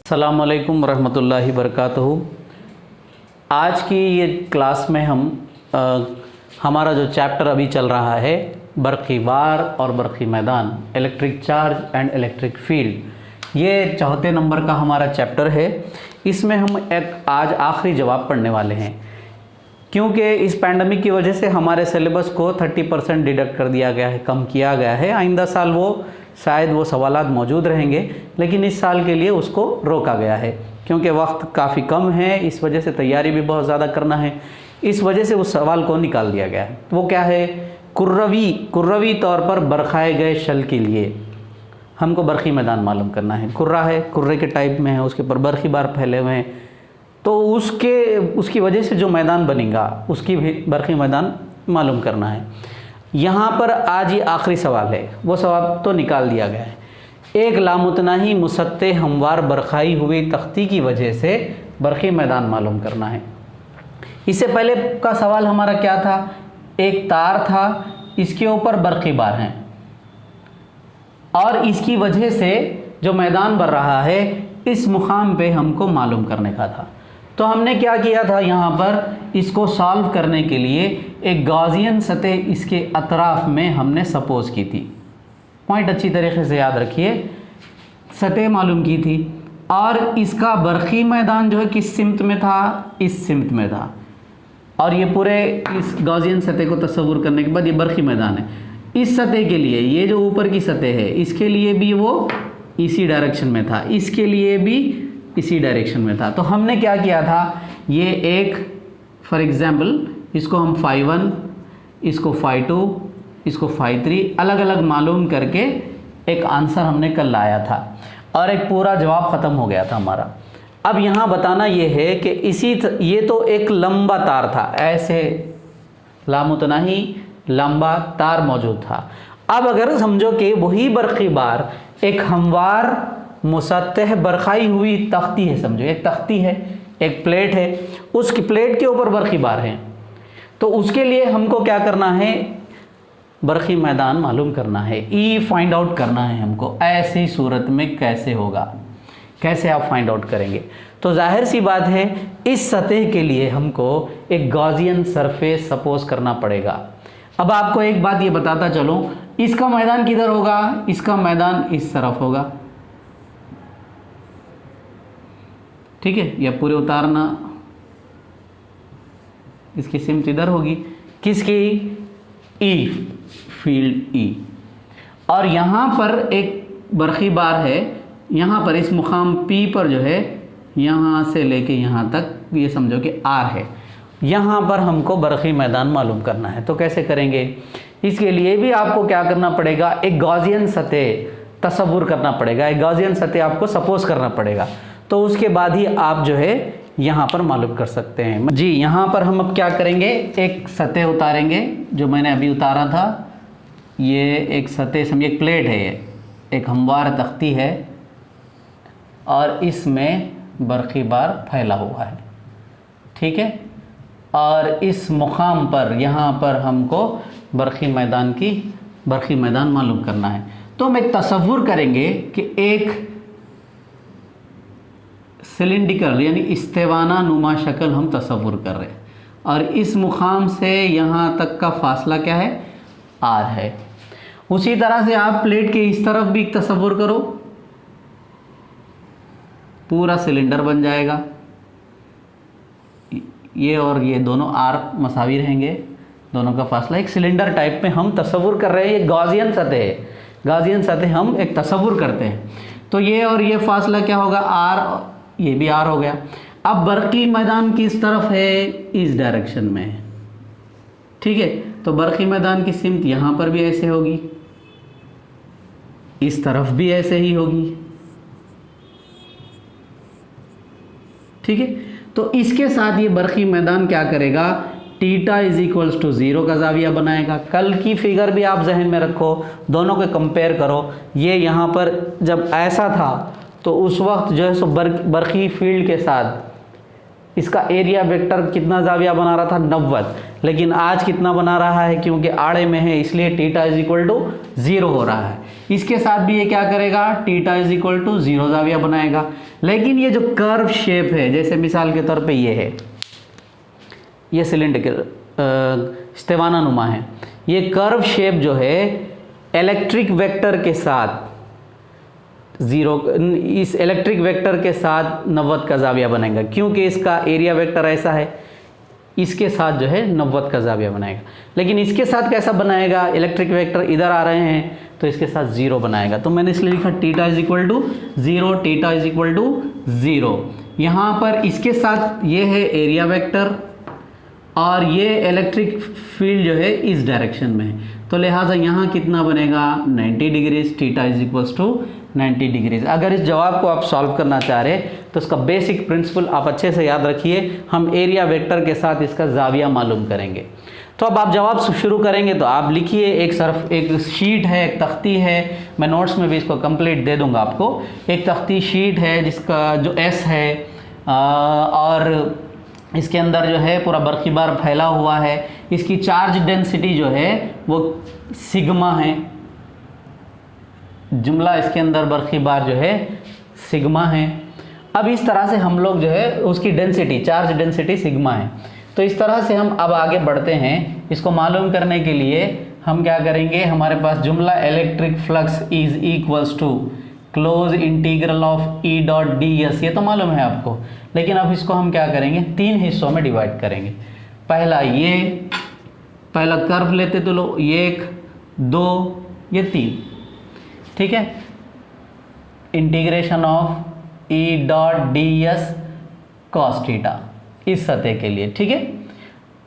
अस्सलामु अलैकुम रहमतुल्लाहि बरकातहू। आज की ये क्लास में हम हमारा जो चैप्टर अभी चल रहा है बरक़ी बार और बरक़ी मैदान, electric charge and electric field, ये चौथे नंबर का हमारा चैप्टर है। इसमें हम एक आज आखिरी जवाब पढ़ने वाले हैं, क्योंकि इस पैंडमिक की वजह से हमारे सिलेबस को 30% डिडक्ट कर दिया गया है, कम किया गया है। आइंदा साल शायद वो सवालात मौजूद रहेंगे, लेकिन इस साल के लिए उसको रोका गया है क्योंकि वक्त काफ़ी कम है। इस वजह से तैयारी भी बहुत ज़्यादा करना है, इस वजह से उस सवाल को निकाल दिया गया है। वो क्या है? कुर्रवी तौर पर बरखाए गए शल के लिए हमको बरक़ी मैदान मालूम करना है। कुर्रा है, कुर्रे के टाइप में है, उसके ऊपर बरक़ी बार फैले हुए हैं, तो उसकी वजह से जो मैदान बनेगा उसकी भी बरक़ी मैदान मालूम करना है। यहाँ पर आज ये आखिरी सवाल है, वो सवाल तो निकाल दिया गया है। एक लामुतनाही मुसत्ते हमवार बरखाई हुई तख्ती की वजह से बरक़ी मैदान मालूम करना है। इससे पहले का सवाल हमारा क्या था? एक तार था, इसके ऊपर बरक़ी बार हैं और इसकी वजह से जो मैदान बन रहा है इस मुकाम पे हमको मालूम करने का था। तो हमने क्या किया था, यहाँ पर इसको सॉल्व करने के लिए एक गॉसियन सतह इसके अतराफ़ में हमने सपोज़ की थी। पॉइंट अच्छी तरीके से याद रखिए, सतह मालूम की थी और इसका बरक़ी मैदान जो है किस सिमत में था? इस सिमत में था। और ये पूरे इस गॉसियन सतह को तस्वुर करने के बाद ये बरक़ी मैदान है। इस सतह के लिए ये जो ऊपर की सतह है इसके लिए भी वो इसी डायरेक्शन में था, इसके लिए भी इसी डायरेक्शन में था। तो हमने क्या किया था, ये एक फॉर एग्ज़ाम्पल इसको हम फ़ाई1, इसको फ़ाई2, इसको फ़ाई3 अलग अलग मालूम करके एक आंसर हमने कल लाया था और एक पूरा जवाब ख़त्म हो गया था हमारा। अब यहाँ बताना ये है कि ये तो एक लंबा तार था, ऐसे लामुतनाही लंबा तार मौजूद था। अब अगर समझो कि वही बरक़ी बार एक हमवार मुसत्तह बरखाई हुई तख्ती है, समझो एक तख्ती है, एक प्लेट है, उसकी प्लेट के ऊपर बरक़ी बार है, तो उसके लिए हमको क्या करना है? बरक़ी मैदान मालूम करना है, ई फाइंड आउट करना है हमको। ऐसी सूरत में कैसे होगा, कैसे आप फाइंड आउट करेंगे? तो जाहिर सी बात है इस सतह के लिए हमको एक गॉसियन सरफेस सपोज करना पड़ेगा। अब आपको एक बात ये बताता चलो, इसका मैदान किधर होगा? इसका मैदान इस तरफ होगा, ठीक है? या पूरे उतारना, इसकी सिमत इधर होगी, किसकी? ई, फील्ड ई। और यहाँ पर एक बरक़ी बार है, यहाँ पर इस मुकाम पी पर जो है, यहाँ से लेके यहाँ तक ये समझो कि आर है। यहाँ पर हमको बरक़ी मैदान मालूम करना है, तो कैसे करेंगे? इसके लिए भी आपको क्या करना पड़ेगा? एक गॉसियन सतह तस्वुर करना पड़ेगा, एक गॉसियन सतह आपको सपोज करना पड़ेगा, तो उसके बाद ही आप जो है यहाँ पर मालूम कर सकते हैं। जी, यहाँ पर हम अब क्या करेंगे? एक सतह उतारेंगे, जो मैंने अभी उतारा था। ये एक सतह समझिए, एक प्लेट है, ये एक हमवार तख्ती है और इसमें बरक़ी बार फैला हुआ है, ठीक है? और इस मुकाम पर यहाँ पर हमको बरक़ी मैदान मालूम करना है। तो हम एक तस्वुर करेंगे कि एक सिलिंड्रिकल यानी इस्तेवाना नुमा शक्ल हम तस्वुर कर रहे हैं और इस मुकाम से यहाँ तक का फासला क्या है? आर है। उसी तरह से आप प्लेट के इस तरफ भी तस्वुर करो, पूरा सिलेंडर बन जाएगा। ये और ये दोनों आर मसावी रहेंगे, दोनों का फासला एक सिलेंडर टाइप में हम तस्वुर कर रहे हैं। ये गॉसियन सतह है, गॉसियन सतह हम एक तस्वुर करते हैं। तो ये और ये फासला क्या होगा? आर, ये भी आर हो गया। अब बरक़ी मैदान किस तरफ है? इस डायरेक्शन में है, ठीक है? तो बरक़ी मैदान की सिमत यहाँ पर भी ऐसे होगी, इस तरफ भी ऐसे ही होगी, ठीक है? तो इसके साथ ये बरक़ी मैदान क्या करेगा? थीटा इज इक्वल्स टू 0 का ज़ाविया बनाएगा। कल की फिगर भी आप जहन में रखो, दोनों को कंपेयर करो। ये यहाँ पर जब ऐसा था तो उस वक्त जो है सो बरक़ी फील्ड के साथ इसका एरिया वेक्टर कितना जाविया बना रहा था 90, लेकिन आज कितना बना रहा है, क्योंकि आड़े में है इसलिए थीटा इज इक्वल टू 0 हो रहा है। इसके साथ भी ये क्या करेगा, थीटा इज इक्वल टू 0 जाविया बनाएगा। लेकिन ये जो कर्व शेप है, जैसे मिसाल के तौर पे ये है, ये सिलेंडर स्तेवानानुमा है, ये कर्व शेप जो है इलेक्ट्रिक वेक्टर के साथ 0, इस इलेक्ट्रिक वेक्टर के साथ 90 का जाविया बनेगा, क्योंकि इसका एरिया वेक्टर ऐसा है, इसके साथ जो है 90 का जाविया बनाएगा। लेकिन इसके साथ कैसा बनाएगा, इलेक्ट्रिक वेक्टर इधर आ रहे हैं तो इसके साथ 0 बनाएगा। तो मैंने इसलिए लिखा theta is equal to 0, theta is equal to 0। यहाँ पर इसके साथ ये है एरिया वेक्टर और ये इलेक्ट्रिक फील्ड जो है इस डायरेक्शन में है, तो लिहाजा यहाँ कितना बनेगा 90 degrees, theta is equals to 90 degrees. अगर इस जवाब को आप सॉल्व करना चाह रहे तो इसका बेसिक प्रिंसिपल आप अच्छे से याद रखिए, हम एरिया वेक्टर के साथ इसका जाविया मालूम करेंगे। तो अब आप जवाब शुरू करेंगे तो आप लिखिए, एक शीट है, एक तख्ती है, मैं नोट्स में भी इसको कंप्लीट दे दूंगा आपको। एक तख्ती शीट है जिसका जो एस है और इसके अंदर जो है पूरा बर्क़ीबार फैला हुआ है, इसकी चार्ज डेंसिटी जो है वो सिग्मा है, जुमला इसके अंदर बर्क़ीबार जो है सिग्मा है। अब इस तरह से हम लोग जो है उसकी डेंसिटी, चार्ज डेंसिटी सिग्मा है। तो इस तरह से हम अब आगे बढ़ते हैं। इसको मालूम करने के लिए हम क्या करेंगे, हमारे पास जुमला electric flux is equals to close integral of E dot D S, ये तो मालूम है आपको, लेकिन अब इसको हम क्या करेंगे 3 हिस्सों में डिवाइड करेंगे। पहला कर्व लेते तो लो, 1 2 ये 3, ठीक है। Integration of E dot D S cos theta इस सतह के लिए, ठीक है,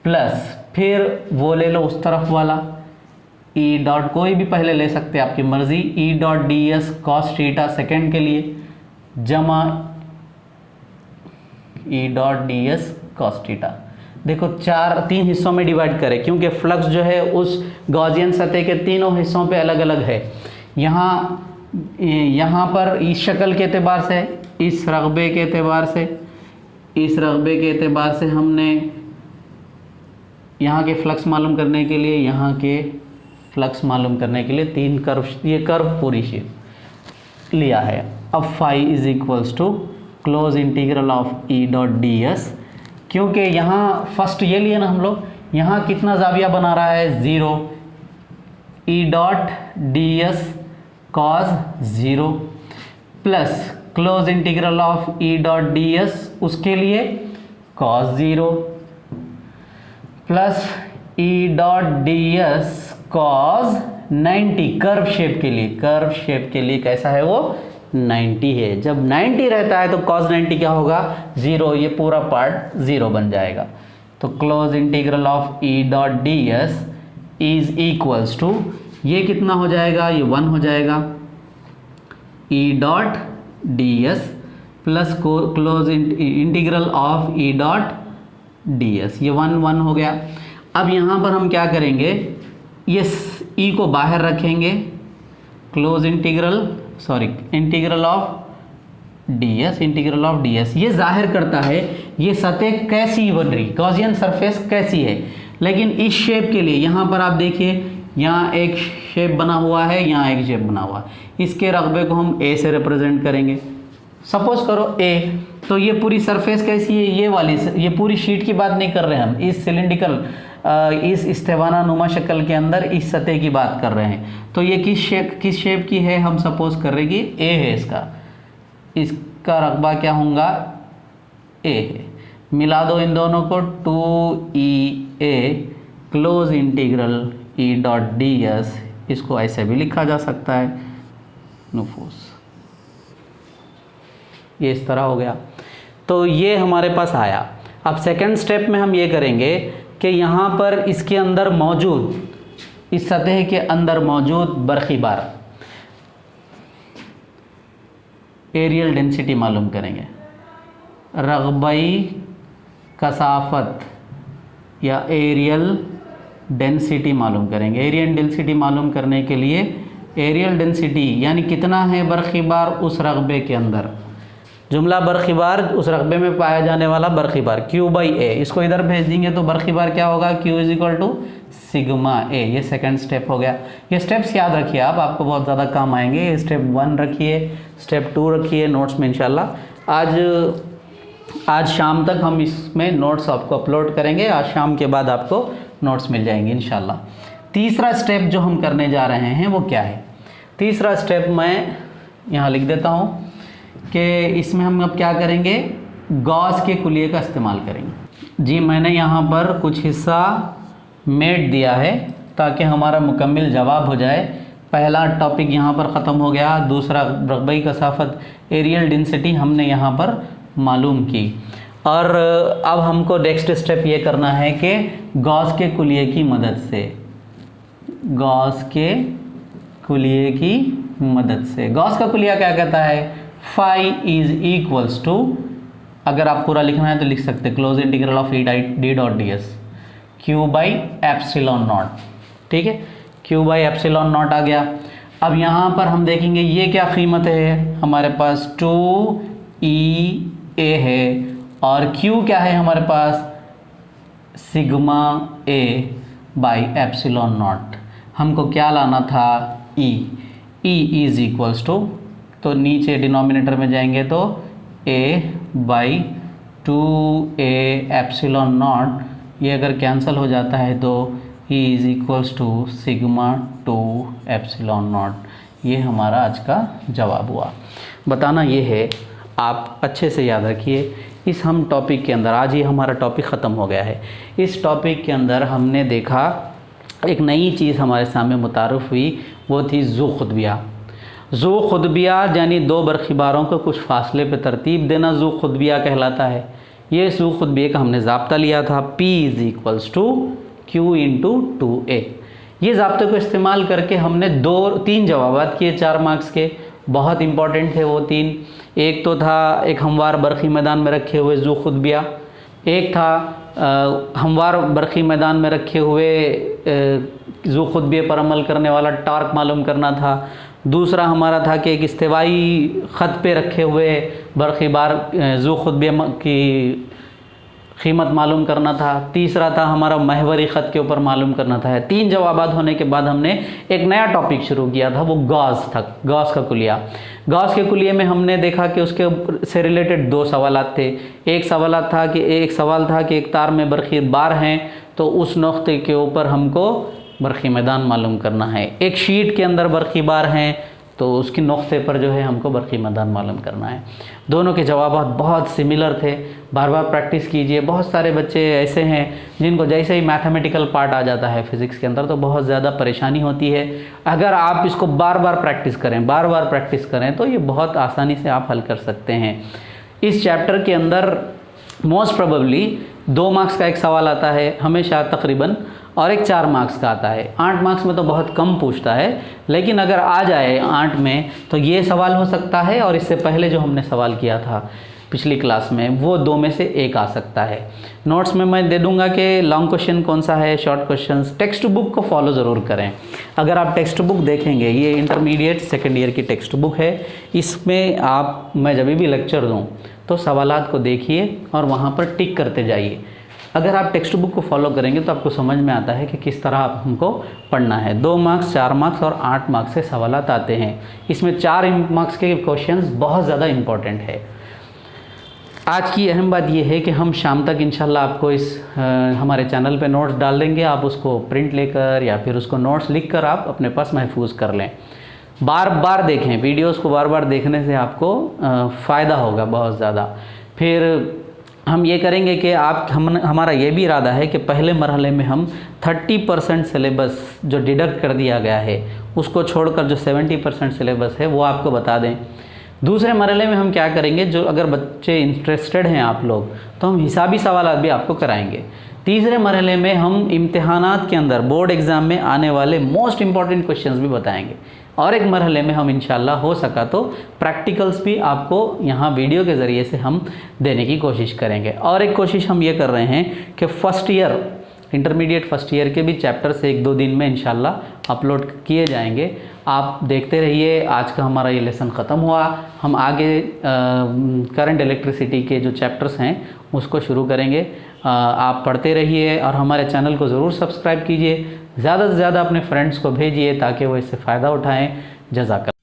प्लस फिर वो ले लो उस तरफ वाला ई डॉट, कोई भी पहले ले सकते हैं आपकी मर्जी, ई dot D S cos theta second के लिए, जमा ई dot D S cos theta. देखो 3 हिस्सों में डिवाइड करें, क्योंकि फ्लक्स जो है उस गॉसियन सतह के तीनों हिस्सों पे अलग अलग है। यहाँ पर इस शक्ल के एतबार से, इस रकबे के एतबार से, इस रकबे के एतबार से हमने यहाँ के फ्लक्स मालूम करने के लिए, यहाँ के फ्लक्स मालूम करने के लिए 3 कर्व, ये कर्व पूरी शीट लिया है। अब phi is equals to close integral of E dot D S, क्योंकि यहाँ फर्स्ट ये लिए ना हम लोग, यहाँ कितना जाविया बना रहा है 0, ई dot D S cos 0 plus close integral of E dot D S उसके लिए कॉस 0 प्लस ई dot D S cos 90 curve shape के लिए कैसा है वो 90 है। जब 90 रहता है तो cos 90 क्या होगा 0, ये पूरा पार्ट 0 बन जाएगा। तो close integral of E dot D S is equals to, ये कितना हो जाएगा, ये 1 हो जाएगा, E dot D S plus close integral of E dot D S, ये 1 हो गया। अब यहाँ पर हम क्या करेंगे, ये ई को बाहर रखेंगे, close integral of D S, ये जाहिर करता है ये सतह कैसी बन रही, गॉसियन सरफेस कैसी है। लेकिन इस शेप के लिए यहाँ पर आप देखिए, यहाँ एक शेप बना हुआ है, यहाँ एक शेप बना हुआ है, इसके रकबे को हम ए से रिप्रेजेंट करेंगे। सपोज करो ए, तो ये पूरी सरफेस कैसी है, ये वाली, ये पूरी शीट की बात नहीं कर रहे हैं हम, इस सिलिंड्रिकल इस इस्तेवाना नुमा शक्ल के अंदर इस सतह की बात कर रहे हैं। तो ये किस शेप की है, हम सपोज कर रहे कि ए है, इसका रकबा क्या होगा ए है। मिला दो इन दोनों को, 2EA क्लोज इंटीग्रल ई डॉट डी एस, इसको ऐसे भी लिखा जा सकता है नुफूस, ये इस तरह हो गया। तो ये हमारे पास आया। अब सेकंड स्टेप में हम ये करेंगे कि यहाँ पर इसके अंदर मौजूद, इस सतह के अंदर मौजूद बर्क़ीबार एरियल डेंसिटी मालूम करेंगे, रग़बई कसाफत या एरियल डेंसिटी मालूम करेंगे। एरियल डेंसिटी मालूम करने के लिए एरियल डेंसिटी यानी कितना है बर्क़ीबार उस रक़बे के अंदर, जुमला बरखिबार उस रकबे में पाया जाने वाला बरखिबार Q/A, इसको इधर भेज देंगे तो बरखिबार क्या होगा, Q = सिग्मा A। ये सेकंड स्टेप हो गया। ये स्टेप्स याद रखिए आप, आपको बहुत ज़्यादा काम आएंगे। स्टेप 1 रखिए, स्टेप 2 रखिए नोट्स में इंशाल्लाह। आज शाम तक हम इसमें नोट्स आपको अपलोड करेंगे। आज शाम के बाद आपको नोट्स मिल जाएंगे इंशाल्लाह। तीसरा स्टेप जो हम करने जा रहे हैं वो क्या है? तीसरा स्टेप मैं यहाँ लिख देता हूँ कि इसमें हम अब क्या करेंगे, गॉस के कुलिये का इस्तेमाल करेंगे। जी मैंने यहाँ पर कुछ हिस्सा मेट दिया है ताकि हमारा मुकम्मल जवाब हो जाए। पहला टॉपिक यहाँ पर ख़त्म हो गया। दूसरा रकबई कसाफत, एरियल डेंसिटी हमने यहाँ पर मालूम की। और अब हमको नेक्स्ट स्टेप ये करना है कि गॉस के कुलिये की मदद से, गॉस के कुलिये की मदद से, गॉस का कुलिया क्या कहता है, फाई = अगर आप पूरा लिखना है तो लिख सकते close integral of d.ds Q/ε0। ठीक है, Q/ε0 आ गया। अब यहाँ पर हम देखेंगे ये क्या कीमत है, हमारे पास 2EA है और Q क्या है हमारे पास, सिग्मा A/ε0। हमको क्या लाना था, E = तो नीचे डिनोमिनेटर में जाएंगे तो A/2A/ε0, ये अगर कैंसिल हो जाता है तो E = सिग्मा 2ε0। ये हमारा आज का जवाब हुआ। बताना ये है, आप अच्छे से याद रखिए। इस हम टॉपिक के अंदर, आज ये हमारा टॉपिक ख़त्म हो गया है। इस टॉपिक के अंदर हमने देखा एक नई चीज़ हमारे सामने मुतारुफ़ हुई, वो थी ज़ू खुतबिया। ज़ू खुतबिया यानी दो बरखिबारों को कुछ फासले पे तरतीब देना ज़ू खुतबिया कहलाता है। ये ज़ू खुतबिया का हमने ज़ाब्ता लिया था, P = Q × 2A। ये ज़ाब्ते को इस्तेमाल करके हमने 3 जवाबात किए 4 मार्क्स के, बहुत इंपॉर्टेंट थे वो 3। एक तो था एक हमवार बरखी मैदान में रखे हुए ज़ू खुतबिया, एक था हमवार बरखी मैदान में रखे हुए ज़ू खुतबिया पर अमल करने वाला टार्क मालूम करना था। दूसरा हमारा था कि एक इस्तिवाई ख़त पे रखे हुए बरखिबार ज़ू खुतबिया की कीमत मालूम करना था। तीसरा था हमारा महवरी ख़त के ऊपर मालूम करना था। 3 जवाबात होने के बाद हमने एक नया टॉपिक शुरू किया था, वो गॉस था, गॉस का कुलिया। गॉस के कुलिये में हमने देखा कि उसके से रिलेटेड 2 सवालात थे। एक सवाल था कि एक तार में बरखिबार हैं तो उस नुक्ते के ऊपर हमको बरखी मैदान मालूम करना है। एक शीट के अंदर बरखिबार हैं तो उसके नुक्ते पर जो है हमको बरखी मैदान मालूम करना है। दोनों के जवाब बहुत सिमिलर थे। बार बार प्रैक्टिस कीजिए। बहुत सारे बच्चे ऐसे हैं जिनको जैसे ही मैथमेटिकल पार्ट आ जाता है फिज़िक्स के अंदर तो बहुत ज़्यादा परेशानी होती है। अगर आप इसको बार बार प्रैक्टिस करें तो ये बहुत आसानी से आप हल कर सकते हैं। इस चैप्टर के अंदर मोस्ट प्रोबेबली 2 मार्क्स का एक सवाल आता है हमेशा तकरीबन, और एक 4 मार्क्स का आता है। 8 मार्क्स में तो बहुत कम पूछता है, लेकिन अगर आ जाए 8 में तो ये सवाल हो सकता है, और इससे पहले जो हमने सवाल किया था पिछली क्लास में वो 2 में से एक आ सकता है। नोट्स में मैं दे दूंगा कि लॉन्ग क्वेश्चन कौन सा है, शॉर्ट क्वेश्चंस। टेक्स्ट बुक को फॉलो ज़रूर करें। अगर आप टेक्स्ट बुक देखेंगे, ये इंटरमीडिएट सेकेंड ईयर की टेक्स्ट बुक है, इसमें मैं जब भी लेक्चर दूँ तो सवालात को देखिए और वहाँ पर टिक करते जाइए। अगर आप टेक्स्ट बुक को फॉलो करेंगे तो आपको समझ में आता है कि किस तरह आप हमको पढ़ना है। 2 मार्क्स, 4 मार्क्स और 8 मार्क्स के सवालात आते हैं। इसमें 4 मार्क्स के क्वेश्चंस बहुत ज़्यादा इम्पॉर्टेंट है। आज की अहम बात यह है कि हम शाम तक इंशाल्लाह आपको हमारे चैनल पे नोट्स डाल देंगे। आप उसको प्रिंट लेकर या फिर उसको नोट्स लिखकर आप अपने पास महफूज कर लें। बार बार देखें वीडियोस को, बार बार देखने से आपको फ़ायदा होगा बहुत ज़्यादा। फिर हम ये करेंगे कि हमारा ये भी इरादा है कि पहले मरहले में हम 30% सिलेबस जो डिडक्ट कर दिया गया है उसको छोड़कर जो 70% सिलेबस है वो आपको बता दें। दूसरे मरहले में हम क्या करेंगे, जो अगर बच्चे इंटरेस्टेड हैं आप लोग तो हम हिसाबी सवालात भी आपको कराएंगे। तीसरे मरहले में हम इम्तिहानात के अंदर बोर्ड एग्ज़ाम में आने वाले मोस्ट इम्पॉर्टेंट क्वेश्चंस भी बताएंगे। और एक मरहले में हम इंशाल्लाह हो सका तो प्रैक्टिकल्स भी आपको यहाँ वीडियो के ज़रिए से हम देने की कोशिश करेंगे। और एक कोशिश हम ये कर रहे हैं कि first year intermediate first year के भी चैप्टर्स 1-2 दिन में इंशाल्लाह अपलोड किए जाएंगे। आप देखते रहिए। आज का हमारा ये लेसन ख़त्म हुआ। हम आगे करंट इलेक्ट्रिसिटी के जो चैप्टर्स हैं उसको शुरू करेंगे। आप पढ़ते रहिए और हमारे चैनल को ज़रूर सब्सक्राइब कीजिए। ज़्यादा से ज़्यादा अपने फ्रेंड्स को भेजिए ताकि वो इससे फ़ायदा उठाएँ। जज़ाकल्लाह।